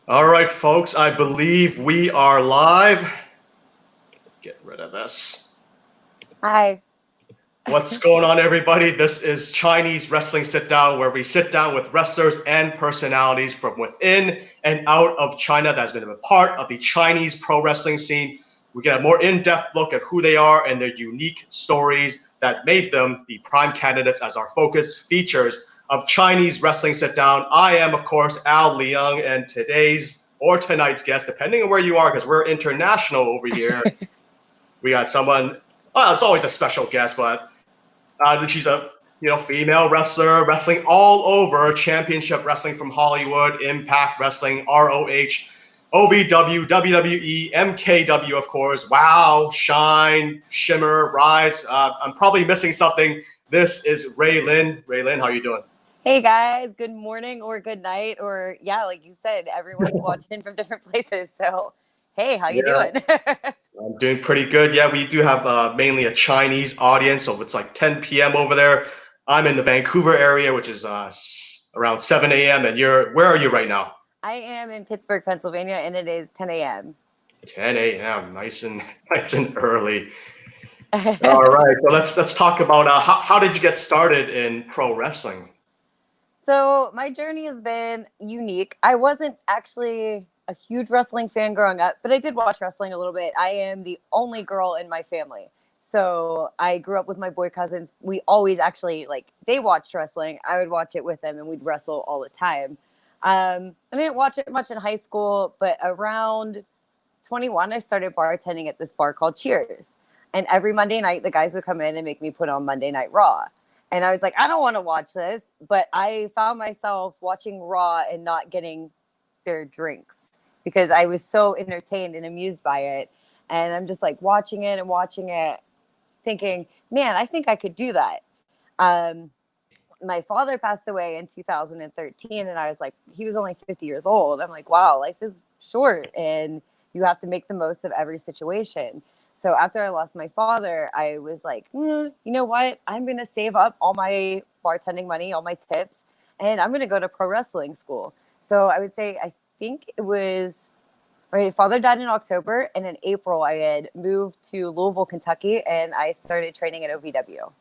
All right, folks, I believe we are live. Get rid of this. Hi. What's going on, everybody? This is Chinese Wrestling Sit Down, where we sit down with wrestlers and personalities from within and out of China that's been a part of the Chinese pro wrestling scene. We get a more in-depth look at who they are and their unique stories that made them the prime candidates as our focus features of Chinese Wrestling Sit Down. I am, of course, Leung, and today's or tonight's guest, depending on where you are, because we're international over here, we got someone. Well, it's always a special guest, but she's a female wrestler, wrestling all over, championship wrestling from Hollywood, Impact Wrestling, ROH, OVW, WWE, MKW, of course. Wow, Shine, Shimmer, Rise. I'm probably missing something. This is Ray Lynn. Ray Lynn, how are you doing? Hey guys, good morning or good night, or yeah, like you said, everyone's watching from different places. So, hey, how you doing? I'm doing pretty good. Yeah, we do have mainly a Chinese audience, so it's like 10 p.m. over there. I'm in the Vancouver area, which is around 7 a.m. And where are you right now? I am in Pittsburgh, Pennsylvania, and it is 10 a.m. 10 a.m. Nice and early. All right, so let's talk about how did you get started in pro wrestling? So my journey has been unique. I wasn't actually a huge wrestling fan growing up, but I did watch wrestling a little bit. I am the only girl in my family. So I grew up with my boy cousins. We always actually they watched wrestling. I would watch it with them and we'd wrestle all the time. I didn't watch it much in high school, but around 21, I started bartending at this bar called Cheers. And every Monday night, the guys would come in and make me put on Monday Night Raw. And I was like, I don't want to watch this. But I found myself watching Raw and not getting their drinks because I was so entertained and amused by it. And I'm just like watching it, thinking, man, I think I could do that. My father passed away in 2013, and I was like, he was only 50 years old. I'm like, wow, life is short, and you have to make the most of every situation. So after I lost my father, I was like, you know what? I'm going to save up all my bartending money, all my tips, and I'm going to go to pro wrestling school. So I would say, I think it was my father died in October, and in April, I had moved to Louisville, Kentucky, and I started training at OVW.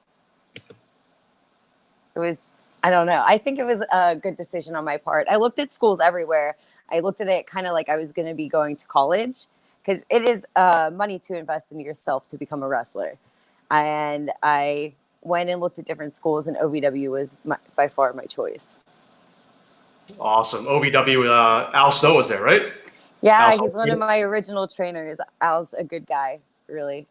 It was, I don't know. I think it was a good decision on my part. I looked at schools everywhere. I looked at it kind of like I was going to be going to college because it is money to invest in yourself to become a wrestler. And I went and looked at different schools, and OVW was by far my choice. Awesome. OVW, Al Snow was there, right? Yeah, he's one of my original trainers. Al's a good guy, really.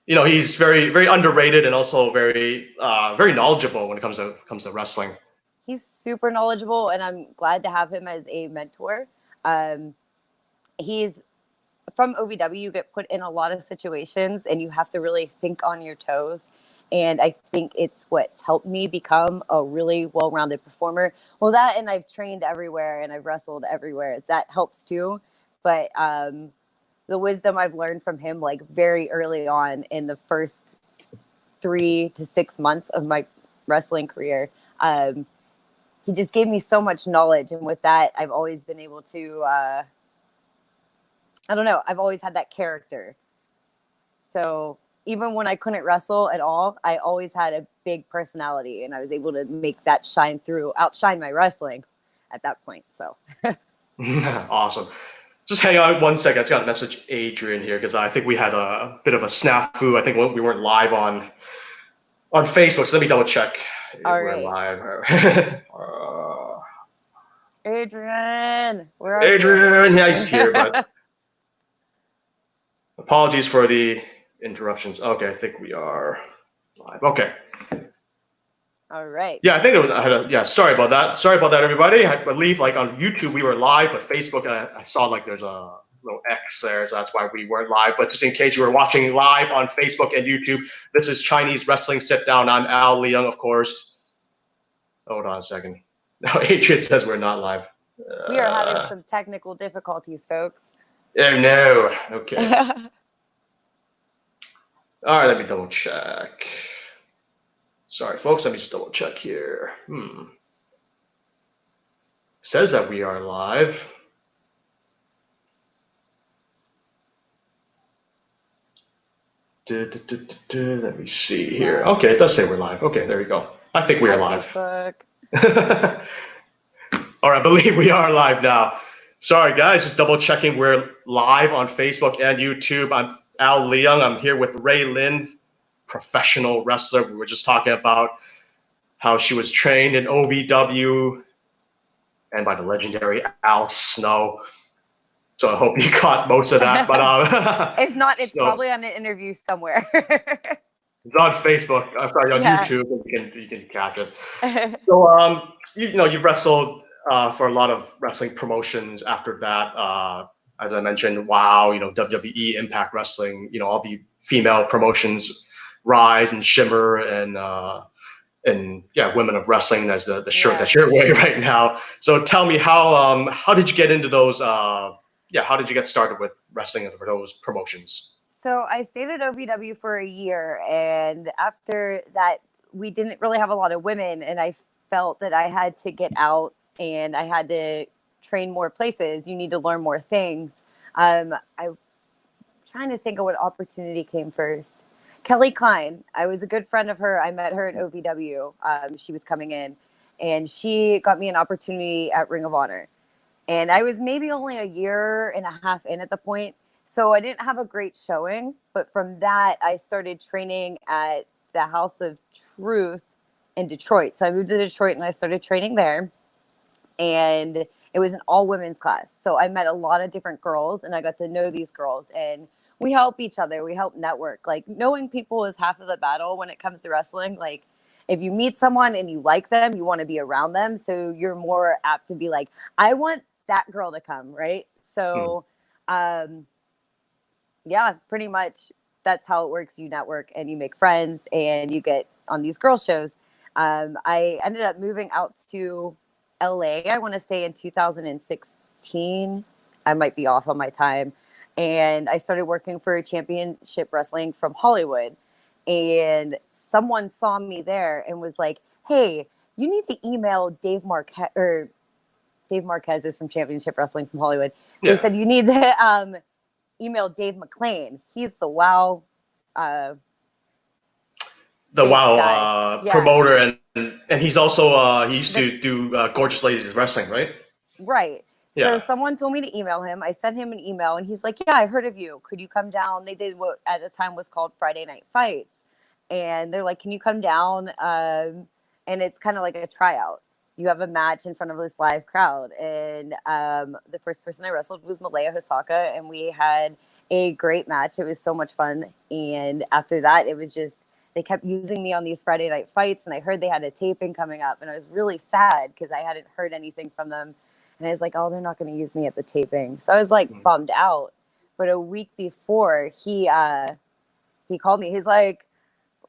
He's very underrated and also very knowledgeable when it comes to wrestling. He's super knowledgeable, and I'm glad to have him as a mentor. He's from OVW. You get put in a lot of situations, and you have to really think on your toes. And I think it's what's helped me become a really well-rounded performer. Well, that, and I've trained everywhere and I've wrestled everywhere. That helps too. But the wisdom I've learned from him, like very early on in the first 3 to 6 months of my wrestling career, he just gave me so much knowledge. And with that, I've always been able to, I don't know, I've always had that character. So even when I couldn't wrestle at all, I always had a big personality, and I was able to make that shine through, outshine my wrestling at that point. So awesome. Just hang on 1 second. I just got to message Adrian here because I think we had a bit of a snafu. I think we weren't live on Facebook, so let me double check if we're live. Adrian, where are Adrian, you? Yeah, he's here, but apologies for the interruptions. Okay, I think we are live. Okay. All right. Yeah, I think it was. Sorry about that. Sorry about that, everybody. I believe like on YouTube we were live, but Facebook I saw like there's a little X there, so that's why we weren't live. But just in case you were watching live on Facebook and YouTube, this is Chinese Wrestling Sit Down. I'm Leung, of course. Hold on a second. No, Adrian says we're not live. We are having some technical difficulties, folks. Oh no. Okay. All right, let me double check. Sorry, folks. Let me just double check here. says that we are live. Let me see here. Okay, it does say we're live. Okay, there we go. I think we are live. All right, I believe we are live now. Sorry, guys, just double checking. We're live on Facebook and YouTube. I'm Leung. I'm here with Ray Lynn, professional wrestler. We were just talking about how she was trained in OVW and by the legendary Al Snow. So I hope you caught most of that. But if not, it's probably on an interview somewhere. It's on Facebook. I'm sorry, on YouTube. You can catch it. So you've wrestled for a lot of wrestling promotions after that. As I mentioned, WOW, WWE, Impact Wrestling, all the female promotions, Rise and Shimmer, and Women of Wrestling as the shirt that you're wearing right now. So tell me, how did you get into those? How did you get started with wrestling for those promotions? So I stayed at OVW for a year, and after that, we didn't really have a lot of women, and I felt that I had to get out and I had to train more places. You need to learn more things. I'm trying to think of what opportunity came first. Kelly Klein. I was a good friend of her. I met her at OVW. She was coming in, and she got me an opportunity at Ring of Honor. And I was maybe only a year and a half in at the point. So I didn't have a great showing. But from that, I started training at the House of Truth in Detroit. So I moved to Detroit and I started training there. And it was an all women's class. So I met a lot of different girls and I got to know these girls. And we help each other. We help network. Like, knowing people is half of the battle when it comes to wrestling. Like, if you meet someone and you like them, you want to be around them. So you're more apt to be like, I want that girl to come, right? So, pretty much that's how it works. You network and you make friends and you get on these girl shows. I ended up moving out to LA, I want to say in 2016. I might be off on my time. And I started working for Championship Wrestling from Hollywood. And someone saw me there and was like, hey, you need to email Dave Marquez, or Dave Marquez is from Championship Wrestling from Hollywood. They said you need to email Dave McLean. He's the WOW promoter, and he's also he used to do Gorgeous Ladies Wrestling, right? Right. So someone told me to email him. I sent him an email, and he's like, yeah, I heard of you. Could you come down? They did what at the time was called Friday Night Fights. And they're like, can you come down? And it's kind of like a tryout. You have a match in front of this live crowd. And the first person I wrestled was Malaya Hosaka, and we had a great match. It was so much fun. And after that, it was just, they kept using me on these Friday Night Fights, and I heard they had a taping coming up, and I was really sad because I hadn't heard anything from them. And I was like, oh, they're not going to use me at the taping. So I was like bummed out. But a week before, he called me. He's like,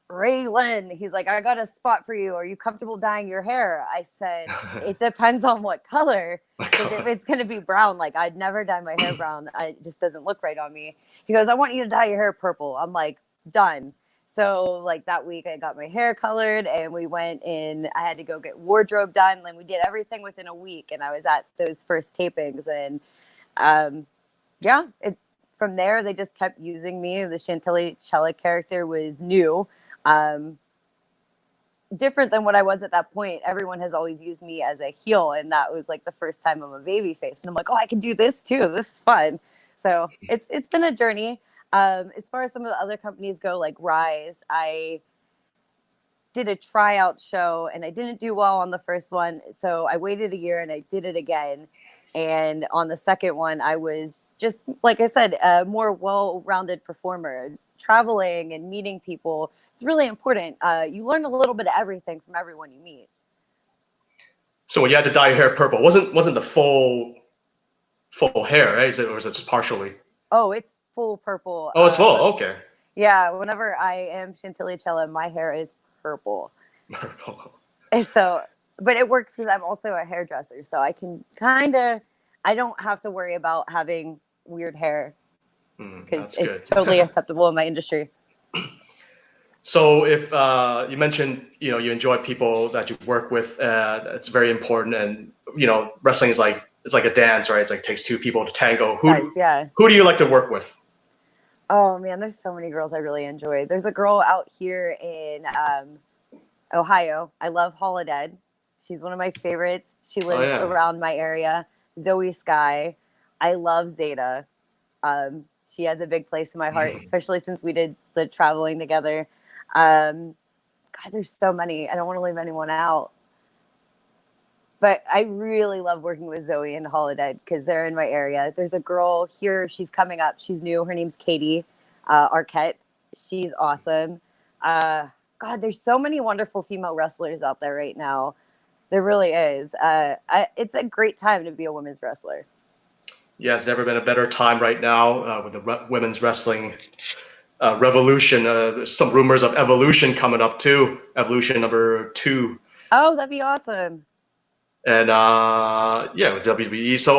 Ray Lynn, he's like, I got a spot for you. Are you comfortable dyeing your hair? I said, it depends on what color. Because if it's going to be brown, like, I'd never dye my hair brown. It just doesn't look right on me. He goes, I want you to dye your hair purple. I'm like, done. So like that week I got my hair colored and we went in. I had to go get wardrobe done. And we did everything within a week. And I was at those first tapings. And from there, they just kept using me. The Chantilly Chella character was new. Different than what I was at that point. Everyone has always used me as a heel, and that was like the first time I'm a baby face. And I'm like, oh, I can do this too. This is fun. So it's been a journey. As far as some of the other companies go, like Rise, I did a tryout show and I didn't do well on the first one. So I waited a year and I did it again. And on the second one, I was just, like I said, a more well-rounded performer. Traveling and meeting people, it's really important. You learn a little bit of everything from everyone you meet. So when you had to dye your hair purple, wasn't the full hair, right? Or was it just partially? Oh, it's full purple. Oh, it's full. Okay. Yeah, whenever I am Chantilly Chella, my hair is purple. Purple. And so, but it works because I'm also a hairdresser, so I can I don't have to worry about having weird hair. Because it's totally acceptable in my industry. So if you mentioned, you enjoy people that you work with, it's very important. And wrestling is like, it's like a dance, right? It's like, it takes two people to tango. Yeah. Who do you like to work with? Oh man, there's so many girls I really enjoy. There's a girl out here in Ohio. I love Holodead. She's one of my favorites. She lives around my area. Zoe Sky. I love Zeta. She has a big place in my heart, especially since we did the traveling together. God, there's so many. I don't want to leave anyone out. But I really love working with Zoe and Holodead because they're in my area. There's a girl here. She's coming up. She's new. Her name's Katie Arquette. She's awesome. God, there's so many wonderful female wrestlers out there right now. There really is. It's a great time to be a women's wrestler. Yeah, it's never been a better time right now with the women's wrestling revolution. There's some rumors of Evolution coming up too. Evolution number 2. Oh, that'd be awesome. And with WWE. So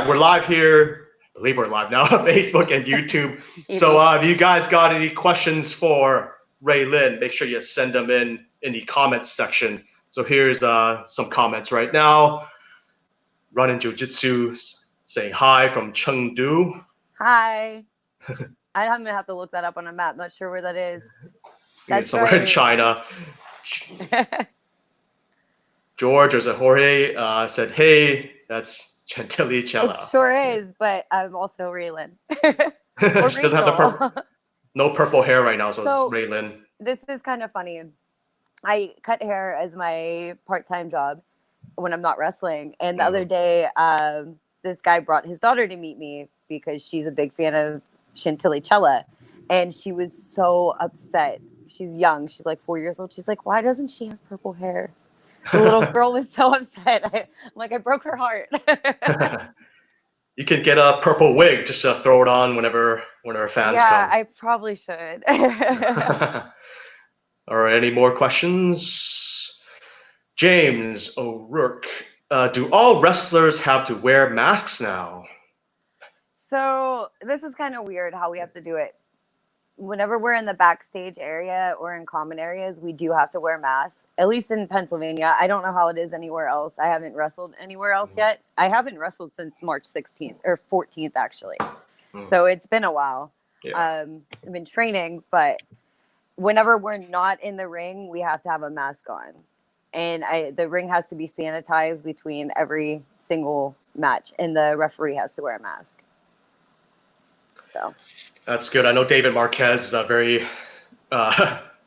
we're live here. I believe we're live now on Facebook and YouTube. So if you guys got any questions for Ray Lynn, make sure you send them in the comments section. So here's some comments right now. Running Jiu-Jitsu saying hi from Chengdu. Hi. I'm gonna have to look that up on a map. Not sure where that is. That's somewhere in China. George, or is it Jorge, said, hey, that's Chantilly Cella. It sure is, but I'm also Ray Lynn. She doesn't have the no purple hair right now, so it's Ray Lynn. This is kind of funny. I cut hair as my part-time job when I'm not wrestling. And the other day, this guy brought his daughter to meet me because she's a big fan of Chantilly Cella. And she was so upset. She's young. She's like 4 years old. She's like, why doesn't she have purple hair? The little girl was so upset. I'm like, I broke her heart. You could get a purple wig, just throw it on whenever fans come. Yeah, I probably should. All right, any more questions? James O'Rourke, do all wrestlers have to wear masks now? So this is kind of weird how we have to do it. Whenever we're in the backstage area or in common areas, we do have to wear masks, at least in Pennsylvania. I don't know how it is anywhere else. I haven't wrestled anywhere else yet. I haven't wrestled since March 16th or 14th, actually. So it's been a while. Yeah. I've been training, but whenever we're not in the ring, we have to have a mask on. And the ring has to be sanitized between every single match, and the referee has to wear a mask. So that's good. I know David Marquez is a very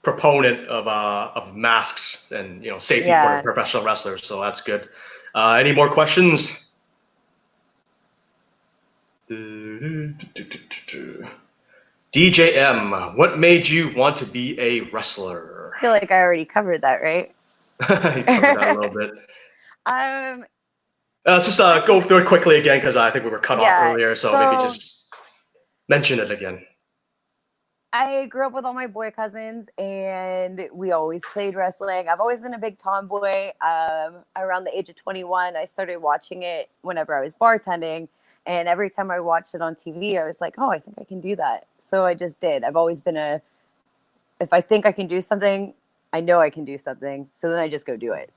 proponent of masks and safety for the professional wrestlers. So that's good. Any more questions? DJM, what made you want to be a wrestler? I feel like I already covered that, right? You covered that a little bit. Let's just go through it quickly again because I think we were cut off earlier. So maybe just mention it again. I grew up with all my boy cousins, and we always played wrestling. I've always been a big tomboy. Around the age of 21, I started watching it whenever I was bartending. And every time I watched it on TV, I was like, oh, I think I can do that. So I just did. I've always been if I think I can do something, I know I can do something. So then I just go do it.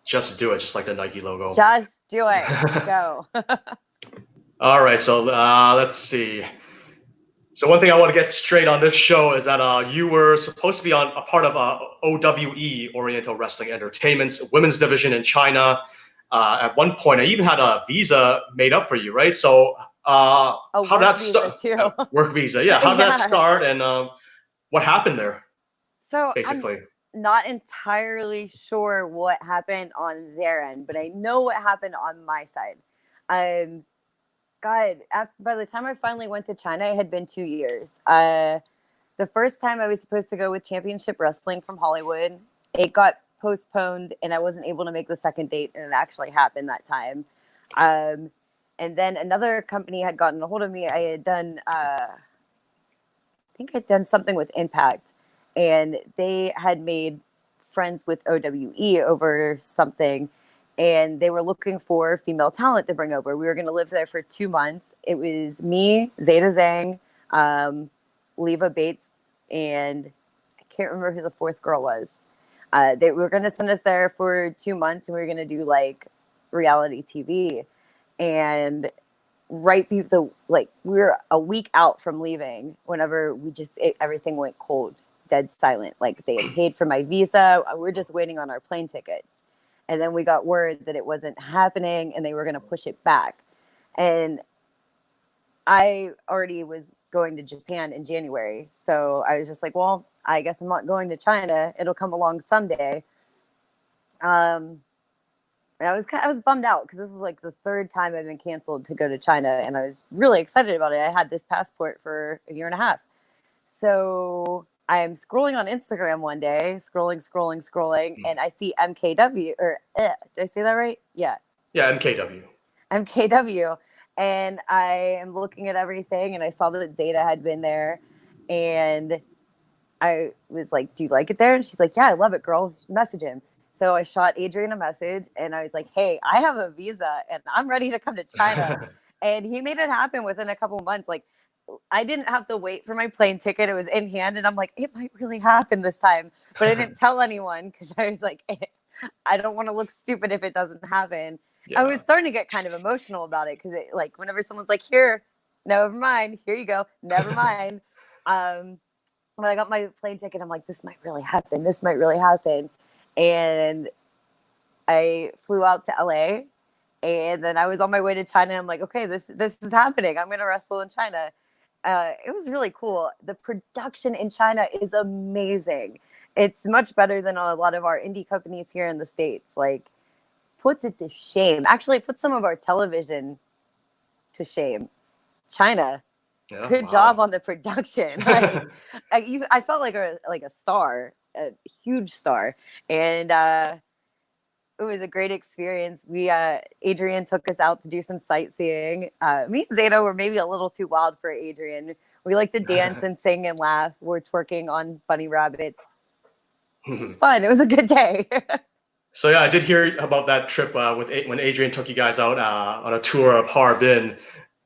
Just do it, just like the Nike logo. Just do it. Let's go. All right, so let's see. So one thing I want to get straight on this show is that you were supposed to be a part of OWE, Oriental Wrestling Entertainment's women's division in China. At one point, I even had a visa made up for you, right? So how did that start? Work visa, yeah. How did that start, and what happened there? So basically, I'm not entirely sure what happened on their end, but I know what happened on my side. God, by the time I finally went to China, it had been 2 years. The first time I was supposed to go with Championship Wrestling from Hollywood, it got postponed, and I wasn't able to make the second date, and it actually happened that time. And then another company had gotten a hold of me. I had done, I think I'd done something with Impact, and they had made friends with OWE over something. And they were looking for female talent to bring over. We were going to live there for 2 months. It was me, Zeta Zhang, Leva Bates, and I can't remember who the fourth girl was. They were going to send us there for 2 months, and we were going to do like reality TV. And we were a week out from leaving whenever everything went cold, dead silent. Like they had paid for my visa. We're just waiting on our plane tickets. And then we got word that it wasn't happening and they were going to push it back. And I already was going to Japan in January. So I was just like, well, I guess I'm not going to China. It'll come along someday. I was bummed out because this was like the third time I've been canceled to go to China, and I was really excited about it. I had this passport for a year and a half. So I am scrolling on Instagram one day, scrolling, and I see MKW, did I say that right? Yeah. Yeah, MKW. MKW. And I am looking at everything, and I saw that Zeta had been there, and I was like, do you like it there? And she's like, yeah, I love it, girl. Message him. So I shot Adrian a message, and I was like, hey, I have a visa, and I'm ready to come to China. And he made it happen within a couple of months. Like, I didn't have to wait for my plane ticket. It was in hand, and I'm like, it might really happen this time. But I didn't tell anyone because I was like, I don't want to look stupid if it doesn't happen. Yeah. I was starting to get kind of emotional about it because like whenever someone's like, here, never mind, here you go, never mind. When I got my plane ticket, I'm like, this might really happen. This might really happen. And I flew out to LA, and then I was on my way to China. I'm like, okay, this is happening. I'm going to wrestle in China. It was really cool. The production in China is amazing. It's much better than a lot of our indie companies here in the States. Like, puts it to shame. Actually, puts some of our television to shame. China, good job on the production. I felt like a star, a huge star, and it was a great experience. Adrian took us out to do some sightseeing. Me and Zeta were maybe a little too wild for Adrian. We like to dance and sing and laugh. We're twerking on bunny rabbits. It was fun. It was a good day. So yeah, I did hear about that trip when Adrian took you guys out on a tour of Harbin,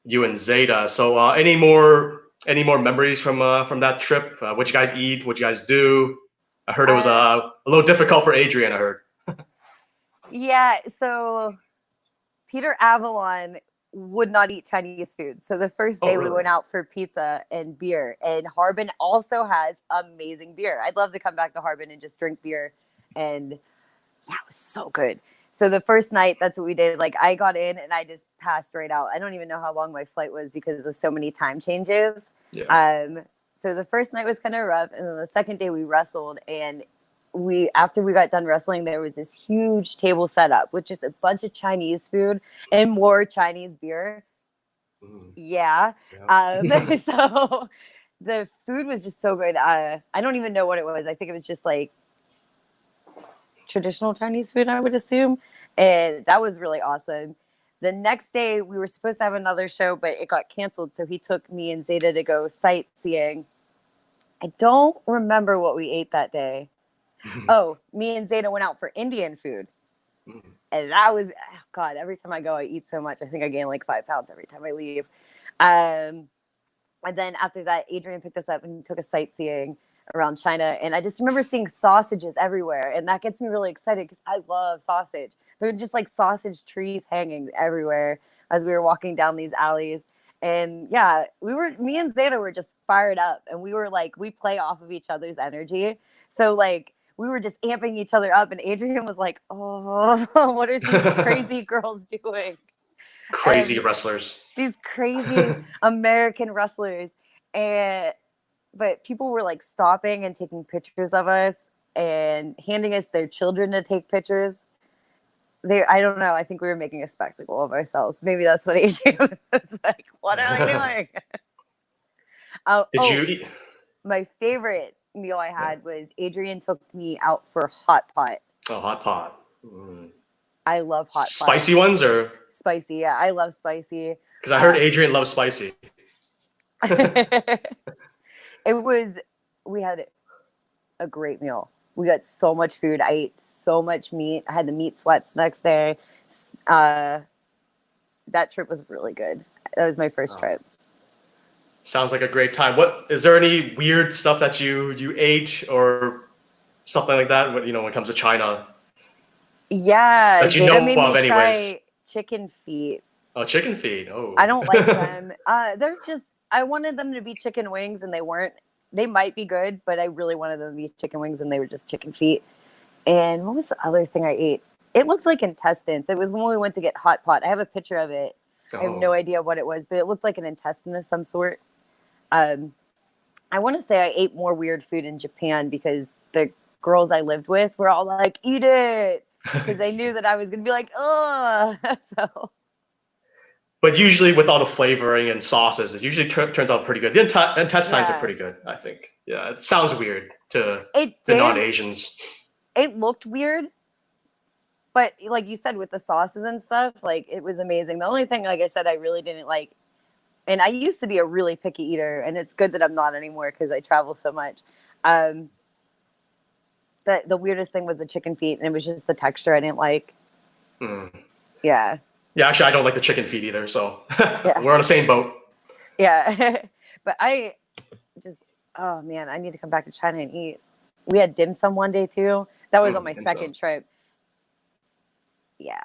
you and Zeta. So any more memories from that trip? What you guys eat? What you guys do? I heard it was a little difficult for Adrian. I heard. Yeah. So Peter Avalon would not eat Chinese food. So the first day we went out for pizza and beer, and Harbin also has amazing beer. I'd love to come back to Harbin and just drink beer, and yeah, it was so good. So the first night, that's what we did. Like, I got in and I just passed right out. I don't even know how long my flight was because of so many time changes. Yeah. So the first night was kind of rough, and then the second day we wrestled, and after we got done wrestling, there was this huge table set up with just a bunch of Chinese food and more Chinese beer. Yeah. So the food was just so good. I don't even know what it was. I think it was just like traditional Chinese food, I would assume. And that was really awesome. The next day we were supposed to have another show, but it got canceled. So he took me and Zeta to go sightseeing. I don't remember what we ate that day. Oh, me and Zeta went out for Indian food. And that was, God, every time I go, I eat so much. I think I gain like 5 pounds every time I leave. And then after that, Adrian picked us up and he took us sightseeing around China. And I just remember seeing sausages everywhere. And that gets me really excited because I love sausage. There were just like sausage trees hanging everywhere as we were walking down these alleys. And yeah, me and Zeta were just fired up. And we were like, we play off of each other's energy. So like, we were just amping each other up. And Adrian was like, oh, what are these crazy girls doing? Crazy wrestlers. These crazy American wrestlers. But people were like stopping and taking pictures of us and handing us their children to take pictures. I don't know. I think we were making a spectacle of ourselves. Maybe that's what Adrian was like. What are they doing? Did you eat? My favorite meal I had was Adrian took me out for hot pot. Oh, hot pot. I love hot pot. Spicy ones or? Spicy, yeah. I love spicy. Because I heard Adrian loves spicy. We had a great meal. We got so much food. I ate so much meat. I had the meat sweats the next day. That trip was really good. That was my first trip. Sounds like a great time. Is there any weird stuff that you ate or something like that. When it comes to China, Yeah, that you Zeta know made of, me anyways. try chicken feet. Oh, chicken feet. I Oh. don't like them. They're just, I wanted them to be chicken wings and they weren't. They might be good, but I really wanted them to be chicken wings and they were just chicken feet. And what was the other thing I ate? It looked like intestines. It was when we went to get hot pot. I have a picture of it. I have no Oh. idea what it was, but it looked like an intestine of some sort. Um, I want to say I ate more weird food in Japan because the girls I lived with were all like, eat it. Because they knew that I was going to be like, ugh. So But usually with all the flavoring and sauces, it usually turns out pretty good. The intestines are yeah, pretty good, I think. Yeah, it sounds weird to it the did. non-Asians. It looked weird. But like you said, with the sauces and stuff, like it was amazing. The only thing, like I said, I really didn't like, and I used to be a really picky eater, and it's good that I'm not anymore because I travel so much. Um, the weirdest thing was the chicken feet, and it was just the texture I didn't like. Mm. Yeah, Yeah, actually, I don't like the chicken feet either, so yeah, we're on the same boat. yeah. But I just, oh man, I need to come back to China and eat. We had dim sum one day too. That was on my And so, second trip. Yeah.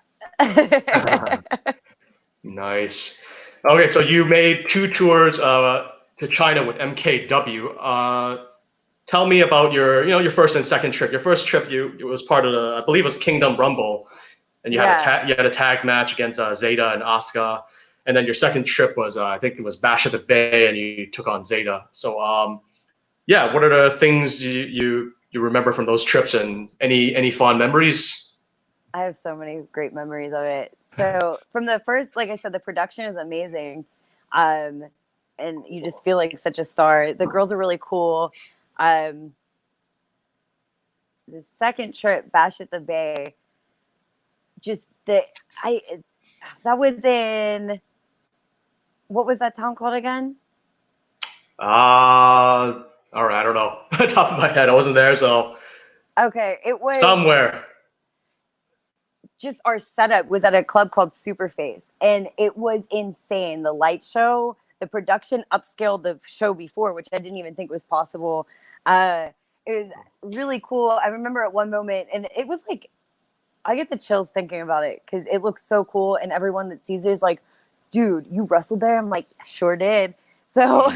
nice. Okay, so you made 2 tours to China with MKW. Tell me about your first and second trip. Your first trip, it was part of I believe it was Kingdom Rumble, and Yeah. you had a tag match against Zeta and Asuka, and then your second trip was I think it was Bash at the Bay, and you took on Zeta. So yeah, what are the things you remember from those trips, and any fond memories? I have so many great memories of it. So from the first, like I said, the production is amazing. Um, and you just feel like such a star. The girls are really cool. Um, the second trip, Bash at the Bay, just I that was in, what was that town called again? All right, I don't know. Top of my head, I wasn't there, so Okay, it was somewhere. just our setup was at a club called Superface, and it was insane. The light show, the production upscaled the show before, which I didn't even think was possible. It was really cool. I remember at one moment, and it was like, I get the chills thinking about it because it looks so cool, and everyone that sees it is like, dude, you wrestled there? I'm like, sure did. So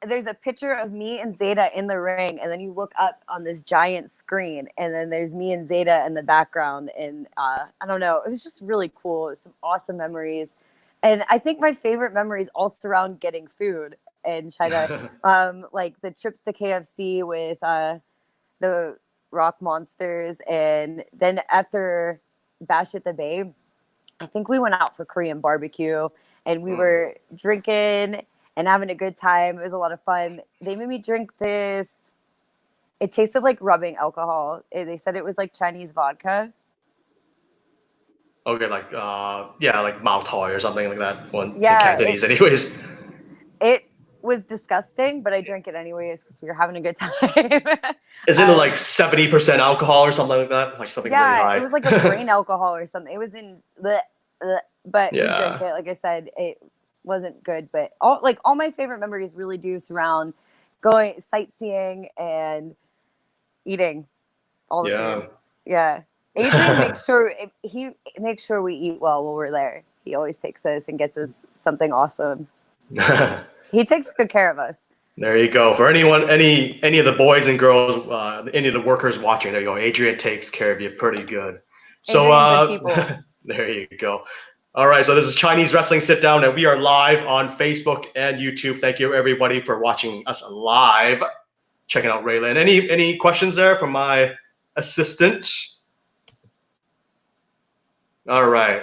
there's a picture of me and Zeta in the ring, and then you look up on this giant screen, and then there's me and Zeta in the background. And I don't know, it was just really cool. It was some awesome memories, and I think my favorite memories all surround getting food in China, like the trips to KFC with the Rock Monsters, and then after Bash at the Bay, I think we went out for Korean barbecue, and we were drinking and having a good time. It was a lot of fun. They made me drink this. It tasted like rubbing alcohol. They said it was like Chinese vodka. Okay, like yeah, like Mao Toy or something like that. One in Yeah, Cantonese, anyways. it was disgusting, but I drank it anyways because we were having a good time. Is it um, like 70% alcohol or something like that? Like something really yeah, it high. was like a grain alcohol or something. It was in the, but we drank Yeah. it. Like I said, it wasn't good, but all my favorite memories really do surround going sightseeing and eating all the food. Yeah. Yeah. Adrian makes sure he makes sure we eat well while we're there. He always takes us and gets us something awesome. He takes good care of us. There you go. For anyone, any of the boys and girls, any of the workers watching, there you go. Adrian takes care of you pretty good. So Adrian, good people. there you go. All right, so this is Chinese Wrestling Sit Down, and we are live on Facebook and YouTube. Thank you everybody for watching us live. Checking out Ray Lynn. Any questions there from my assistant? All right,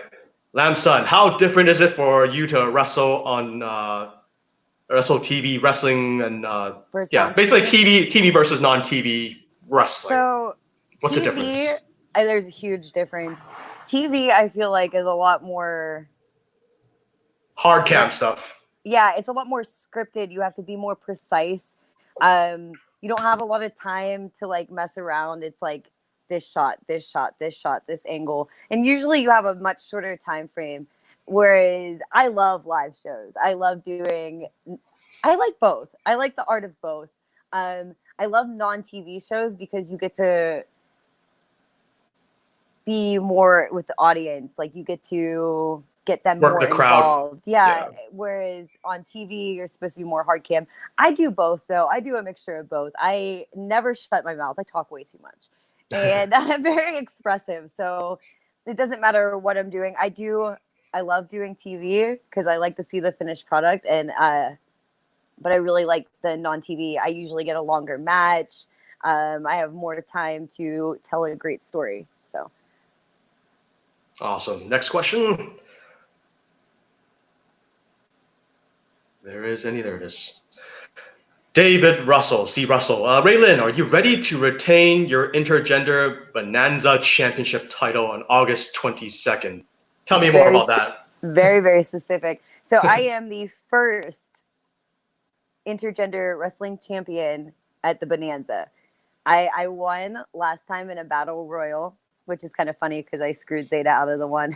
Lam Sun, how different is it for you to wrestle on wrestle TV wrestling and First yeah, on basically TV. TV versus non-TV wrestling? So What's the TV, difference? there's a huge difference. TV, I feel like, is a lot more Hard cam script. stuff. Yeah, it's a lot more scripted. You have to be more precise. You don't have a lot of time to like mess around. It's like this shot, this shot, this shot, this angle, and usually you have a much shorter time frame. Whereas I love live shows. I love doing. I like both. I like the art of both. I love non-TV shows because you get to be more with the audience. Like you get to get them Work more the crowd. involved. Yeah. Whereas on TV, you're supposed to be more hard cam. I do both though. I do a mixture of both. I never shut my mouth. I talk way too much. And I'm very expressive. So it doesn't matter what I'm doing. I love doing TV because I like to see the finished product. And but I really like the non-TV. I usually get a longer match. I have more time to tell a great story. So Awesome. Next question. There it is. David Russell, C. Russell. Ray Lynn, are you ready to retain your intergender Bonanza Championship title on August 22nd? Tell me more about that. Very, very specific. So I am the first intergender wrestling champion at the Bonanza. I won last time in a battle royal, which is kind of funny because I screwed Zeta out of the one.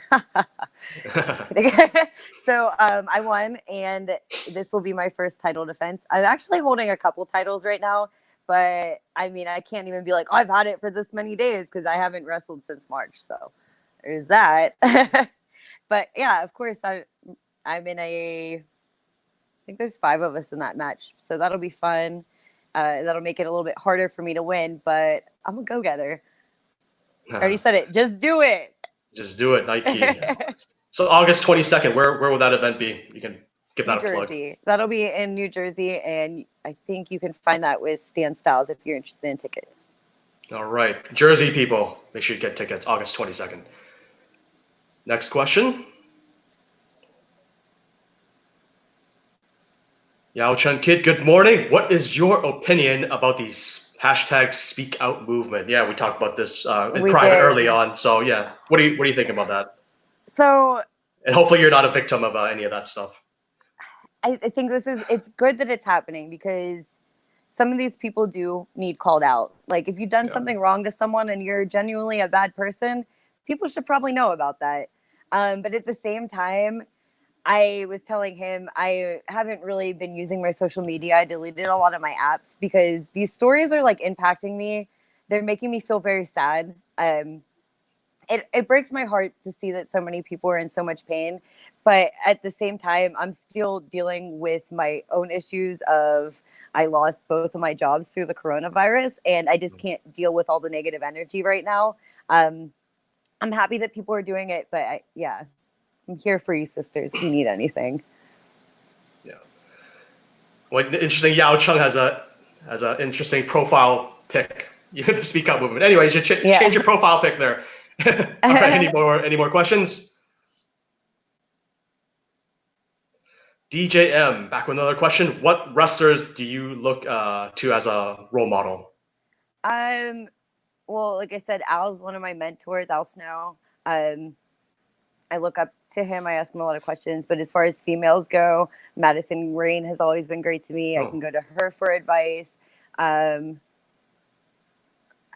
So I won, and this will be my first title defense. I'm actually holding a couple titles right now, but I mean, I can't even be like, oh, I've had it for this many days because I haven't wrestled since March. So there's that. But yeah, of course, I'm in I think there's 5 of us in that match. So that'll be fun. That'll make it a little bit harder for me to win, but I'm a go-getter. I already said it. Just do it. Just do it, Nike. So August 22nd, where will that event be? You can give that a plug. New Jersey. That'll be in New Jersey, and I think you can find that with Stan Styles if you're interested in tickets. All right. Jersey people, make sure you get tickets August 22nd. Next question. Yao Chen Kid, good morning. What is your opinion about the hashtag Speak Out movement? Yeah, we talked about this in private early on. So yeah, what do you think about that? So, and hopefully you're not a victim of any of that stuff. I think it's good that it's happening because some of these people do need called out. Like if you've done something wrong to someone and you're genuinely a bad person, people should probably know about that. But at the same time, I was telling him I haven't really been using my social media. I deleted a lot of my apps because these stories are like impacting me. They're making me feel very sad. It breaks my heart to see that so many people are in so much pain. But at the same time, I'm still dealing with my own issues of I lost both of my jobs through the coronavirus, and I just can't deal with all the negative energy right now. I'm happy that people are doing it, but I'm here for you, sisters, if you need anything. Yeah. Well, interesting. Yao Chung has an interesting profile pic. The Speak Out movement. Anyways, you change your profile pic there. All right. Any more questions? DJM, back with another question. What wrestlers do you look to as a role model? Well, like I said, Al's one of my mentors, Al Snow. I look up to him. I ask him a lot of questions. But as far as females go, Madison Rain has always been great to me. I can go to her for advice. I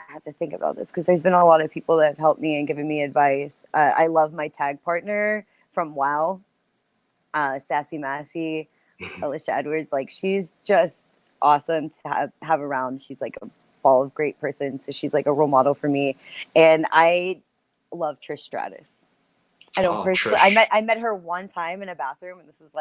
have to think about this because there's been a lot of people that have helped me and given me advice. I love my tag partner from WoW, Sassy Massey, Alicia Edwards. Like she's just awesome to have around. She's like a ball of great person. So she's like a role model for me. And I love Trish Stratus. I don't personally. I met her one time in a bathroom, and this is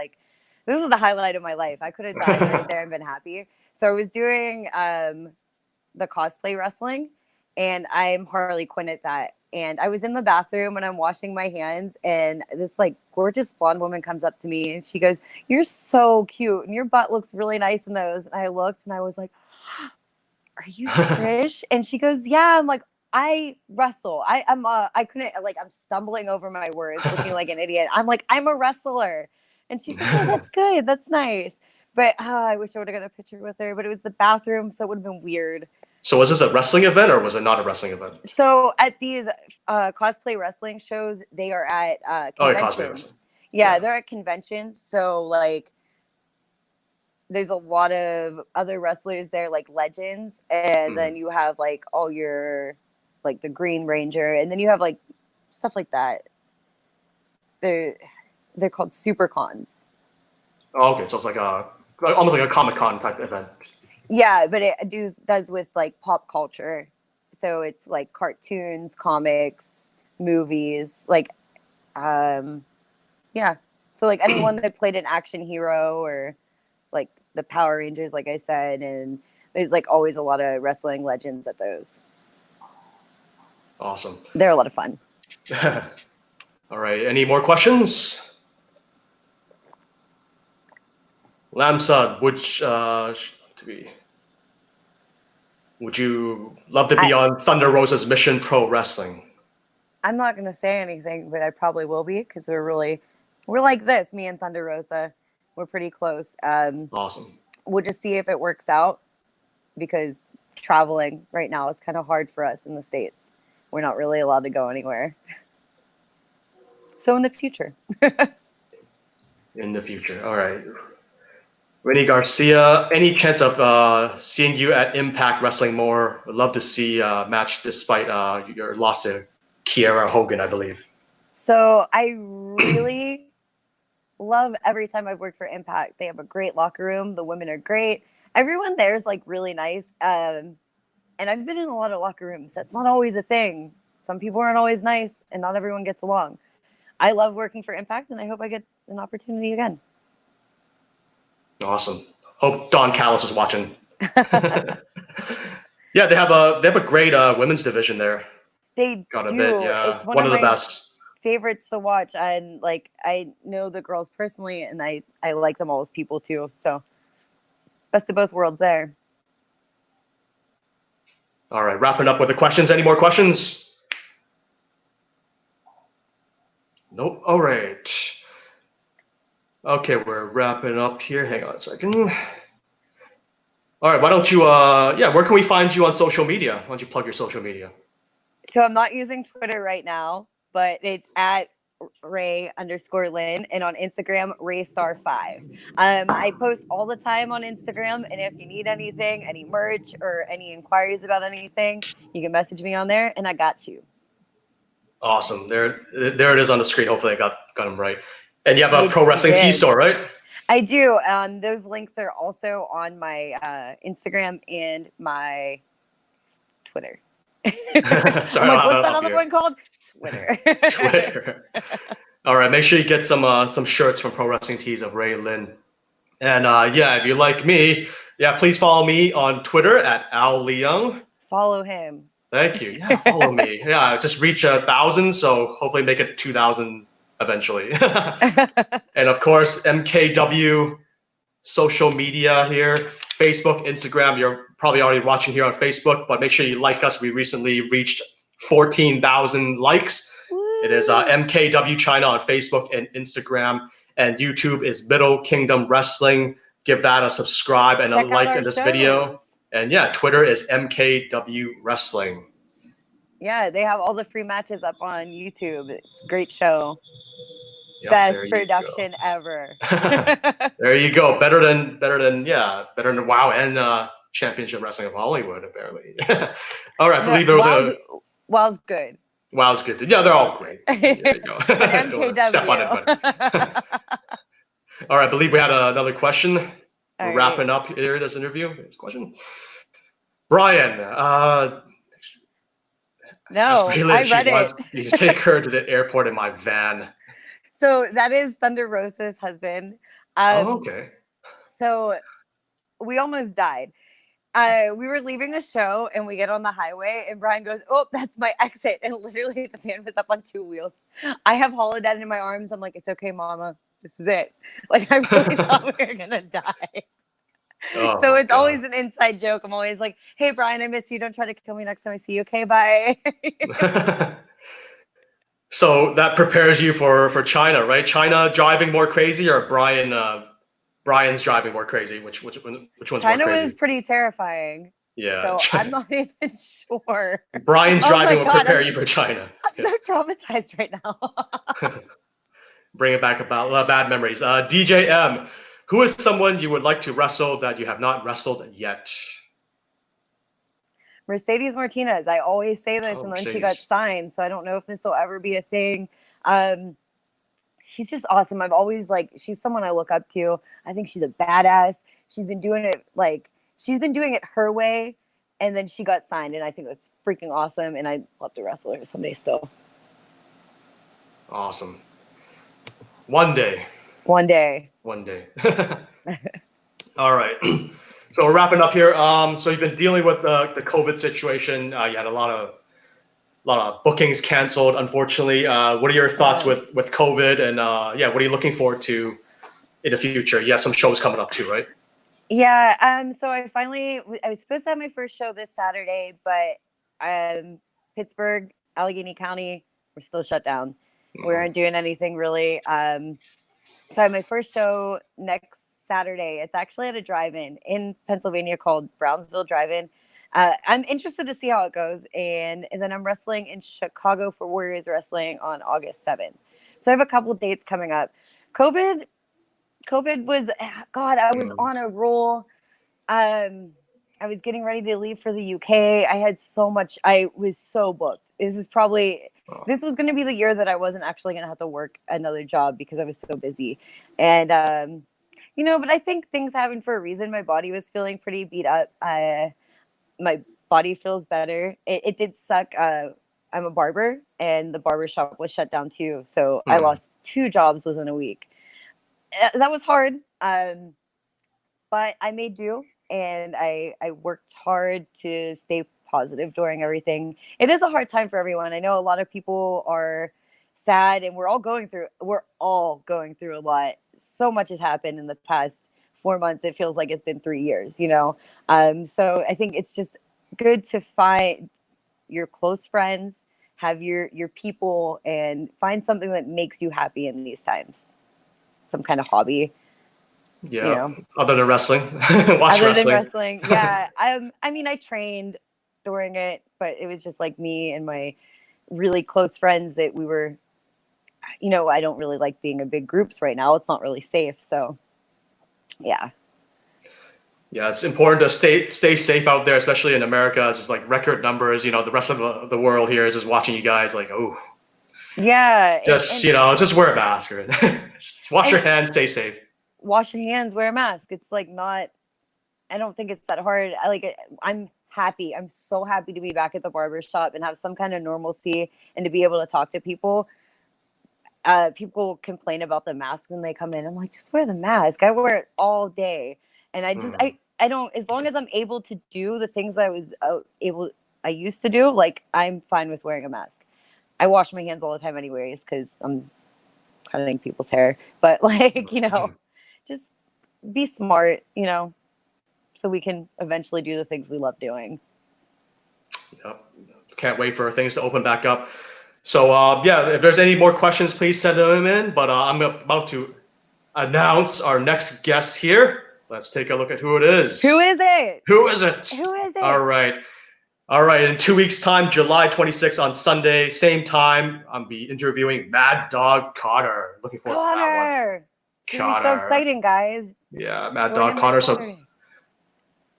the highlight of my life. I could have died right there and been happy. So I was doing the cosplay wrestling, and I'm Harley Quinn at that. And I was in the bathroom and I'm washing my hands, and this like gorgeous blonde woman comes up to me and she goes, "You're so cute, and your butt looks really nice in those." And I looked and I was like, "Are you Trish?" And she goes, "Yeah." I'm like, I wrestle. I couldn't, like, I'm stumbling over my words, looking like an idiot. I'm like, I'm a wrestler. And she's like, "Oh, that's good. That's nice." But I wish I would have got a picture with her, but it was the bathroom, so it would have been weird. So was this a wrestling event or was it not a wrestling event? So at these cosplay wrestling shows, they are at conventions. Cosplay wrestling. Yeah, they're at conventions. So like, there's a lot of other wrestlers there, like legends, and then you have like all your like the Green Ranger, and then you have like stuff like that. They're called super cons. Oh, okay, so it's like almost like a Comic-Con type event. Yeah, but it does with like pop culture. So it's like cartoons, comics, movies, like yeah. So like anyone that played an action hero or like the Power Rangers, like I said, and there's like always a lot of wrestling legends at those. Awesome. They're a lot of fun. All right. Any more questions? Lamsad, would you love to be on Thunder Rosa's Mission Pro Wrestling? I'm not gonna say anything, but I probably will be because we're like this. Me and Thunder Rosa, we're pretty close. Awesome. We'll just see if it works out because traveling right now is kind of hard for us in the States. We're not really allowed to go anywhere. So in the future. In the future. All right. Rennie Garcia, any chance of seeing you at Impact Wrestling more? Would love to see a match despite your loss to Kiera Hogan, I believe. So I really love every time I've worked for Impact. They have a great locker room. The women are great. Everyone there is like really nice. And I've been in a lot of locker rooms. That's not always a thing. Some people aren't always nice and not everyone gets along. I love working for Impact and I hope I get an opportunity again. Awesome. Hope Don Callis is watching. Yeah, they have a great women's division there. They Got a do. bit, yeah. It's one of the my best favorites to watch. And like I know the girls personally and I like them all as people too. So best of both worlds there. All right, wrapping up with the questions. Any more questions? Nope. All right. Okay, we're wrapping up here. Hang on a second. All right, why don't you, where can we find you on social media? Why don't you plug your social media? So I'm not using Twitter right now, but it's at Ray_Lynn and on Instagram, Raystar5. I post all the time on Instagram, and if you need anything, any merch or any inquiries about anything, you can message me on there, and I got you. Awesome. There it is on the screen. Hopefully I got them right. And you have a pro wrestling tee store, right? I do. Those links are also on my Instagram and my Twitter. Sorry, I'm like, what's that other one called? Twitter. Twitter. All right, make sure you get some shirts from Pro Wrestling Tees of Ray Lynn. And if you like me, please follow me on Twitter at Leung. Follow him. Thank you. Yeah, follow me. Yeah, just reach 1,000, so hopefully make it 2,000 eventually. And of course, MKW social media here, Facebook, Instagram. You're probably already watching here on Facebook, but make sure you like us. We recently reached 14,000 likes. Woo! It is MKW China on Facebook and Instagram, and YouTube is Middle Kingdom Wrestling. Give that a subscribe and a like in this video. And Twitter is MKW Wrestling. Yeah, they have all the free matches up on YouTube. It's a great show. Yep, best production ever. There you go. Better than WoW and Championship Wrestling of Hollywood, apparently. All right, I believe there was WoW's good. WoW's good. Yeah, they're all great. There you go. MKW. Step on it, buddy. All right, I believe we had another question. We're wrapping up here this interview. This question. Brian, no, Ray Lynn, I read wants you to take her to the airport in my van. So that is Thunder Rosa's husband. Okay. So we almost died. We were leaving a show and we get on the highway and Brian goes, "Oh, that's my exit." And literally the van was up on 2 wheels. I have Holodeck in my arms. I'm like, "It's okay, mama. This is it." Like I really thought we were going to die. Oh, so it's always an inside joke. I'm always like, "Hey, Brian, I miss you. Don't try to kill me next time I see you. Okay, bye." So that prepares you for China, right? China driving more crazy, or Brian's driving more crazy? Which one's China more crazy? China was pretty terrifying. Yeah. So I'm not even sure. Brian's driving will prepare you for China. I'm so traumatized right now. Bring it back about bad memories. DJ M, who is someone you would like to wrestle that you have not wrestled yet? Mercedes Martinez. I always say this, and then she got signed, so I don't know if this will ever be a thing. She's just awesome. I've always she's someone I look up to. I think she's a badass. She's been doing it she's been doing it her way, and then she got signed, and I think that's freaking awesome, and I'd love to wrestle her someday still. Awesome. One day. One day. One day. All right. So we're wrapping up here. So you've been dealing with the COVID situation. You had a lot of bookings canceled, unfortunately. What are your thoughts with COVID? And yeah, what are you looking forward to in the future? You have some shows coming up too, right? Yeah. So I was supposed to have my first show this Saturday, but Pittsburgh, Allegheny County, we're still shut down. We aren't doing anything really. So I have my first show next Saturday. It's actually at a drive-in in Pennsylvania called Brownsville Drive-In. I'm interested to see how it goes. And then I'm wrestling in Chicago for Warriors Wrestling on August 7th. So I have a couple dates coming up. COVID was, God, I was on a roll. I was getting ready to leave for the UK. I was so booked. This was going to be the year that I wasn't actually going to have to work another job because I was so busy. And, but I think things happen for a reason. My body was feeling pretty beat up. My body feels better. It did suck. I'm a barber, and the barber shop was shut down too. So I lost 2 jobs within a week. That was hard. But I made do, and I worked hard to stay positive during everything. It is a hard time for everyone. I know a lot of people are sad, and we're all going through a lot. So much has happened in the past 4 months. It feels like it's been 3 years, So I think it's just good to find your close friends, have your people, and find something that makes you happy in these times. Some kind of hobby. Yeah. Other than wrestling. Other than wrestling. Yeah. I trained during it, but it was just like me and my really close friends that we were, I don't really like being in big groups right now. It's not really safe. So yeah. Yeah, it's important to stay safe out there, especially in America. It's just like record numbers. The rest of the world here is just watching you guys like, oh. Yeah. Just wear a mask or wash your hands, stay safe. Wash your hands, wear a mask. It's like I don't think it's that hard. I'm happy. I'm so happy to be back at the barber shop and have some kind of normalcy and to be able to talk to people. People complain about the mask when they come in. I'm like, just wear the mask. I wear it all day. And I don't, as long as I'm able to do the things I used to do, like I'm fine with wearing a mask. I wash my hands all the time anyways, because I'm cutting people's hair, but just be smart, so we can eventually do the things we love doing. Yep. Can't wait for things to open back up. So if there's any more questions, please send them in, but I'm about to announce our next guest here. Let's take a look at who it is. Who is it? All right. In 2 weeks' time, July 26th on Sunday, same time, I'll be interviewing Mad Dog Connor. Looking forward to that one. It's so exciting, guys. Yeah, Mad Dog Connor. So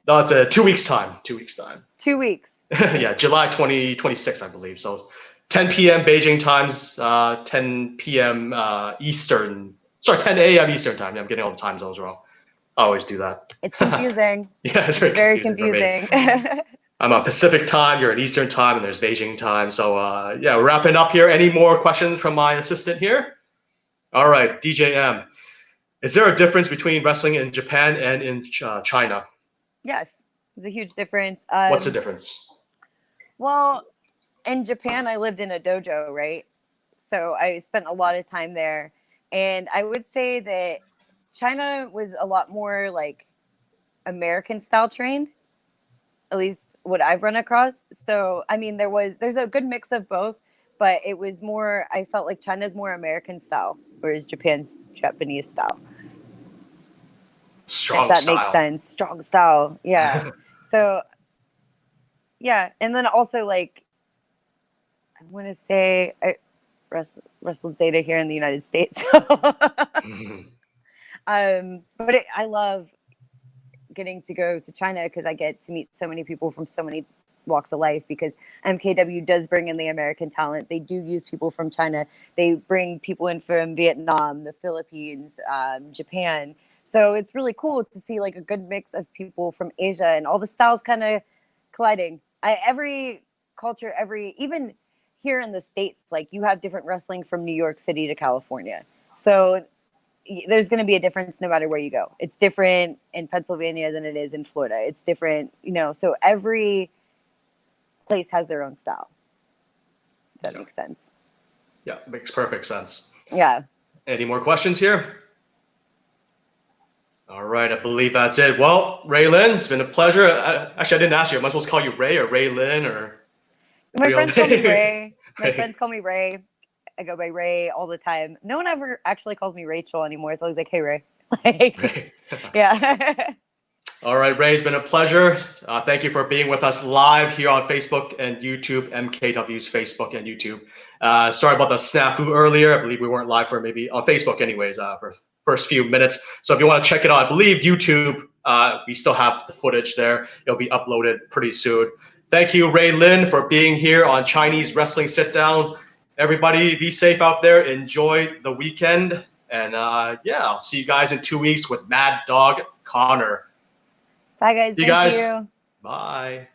no, it's 2 weeks' time. 2 weeks' time. 2 weeks. Yeah, July 26th, I believe. So 10 p.m. Beijing times, 10 p.m. Eastern. Sorry, 10 a.m. Eastern time. Yeah, I'm getting all the time zones wrong. I always do that. It's confusing. Yeah, it's very confusing. I'm on Pacific time, you're at Eastern time, and there's Beijing time. So we're wrapping up here. Any more questions from my assistant here? All right, DJM. Is there a difference between wrestling in Japan and in China? Yes, there's a huge difference. What's the difference? Well, in Japan, I lived in a dojo, right? So I spent a lot of time there. And I would say that China was a lot more like American style trained, at least what I've run across. So, there's a good mix of both, but it was more, I felt like China's more American style, whereas Japan's Japanese style. Strong if that style. Makes sense. Strong style. Yeah. So, yeah. And then also like, I want to say I wrestled Zeta here in the United States. I love getting to go to China because I get to meet so many people from so many walks of life, because MKW does bring in the American talent. They do use people from China. They bring people in from Vietnam, the Philippines, Japan. So it's really cool to see like a good mix of people from Asia and all the styles kind of colliding. Every culture, even here in the States, like you have different wrestling from New York City to California. So there's going to be a difference no matter where you go. It's different in Pennsylvania than it is in Florida. It's different, so every place has their own style. If that makes sense. Yeah, makes perfect sense. Yeah. Any more questions here? All right, I believe that's it. Well, Ray Lynn, it's been a pleasure. Actually, I didn't ask you. Am I supposed to call you Ray or Ray Lynn or? My friends call me Ray. My friends call me Ray. I go by Ray all the time. No one ever actually calls me Rachel anymore. It's always like, hey, Ray. Ray. Yeah. All right, Ray, it's been a pleasure. Thank you for being with us live here on Facebook and YouTube, MKW's Facebook and YouTube. Sorry about the snafu earlier. I believe we weren't live for maybe on Facebook anyways for first few minutes. So if you want to check it out, I believe YouTube, we still have the footage there. It'll be uploaded pretty soon. Thank you, Ray Lynn, for being here on Chinese Wrestling Sit Down. Everybody be safe out there. Enjoy the weekend. And yeah, I'll see you guys in 2 weeks with Mad Dog Connor. Bye, guys. See you guys. Thank you. Bye.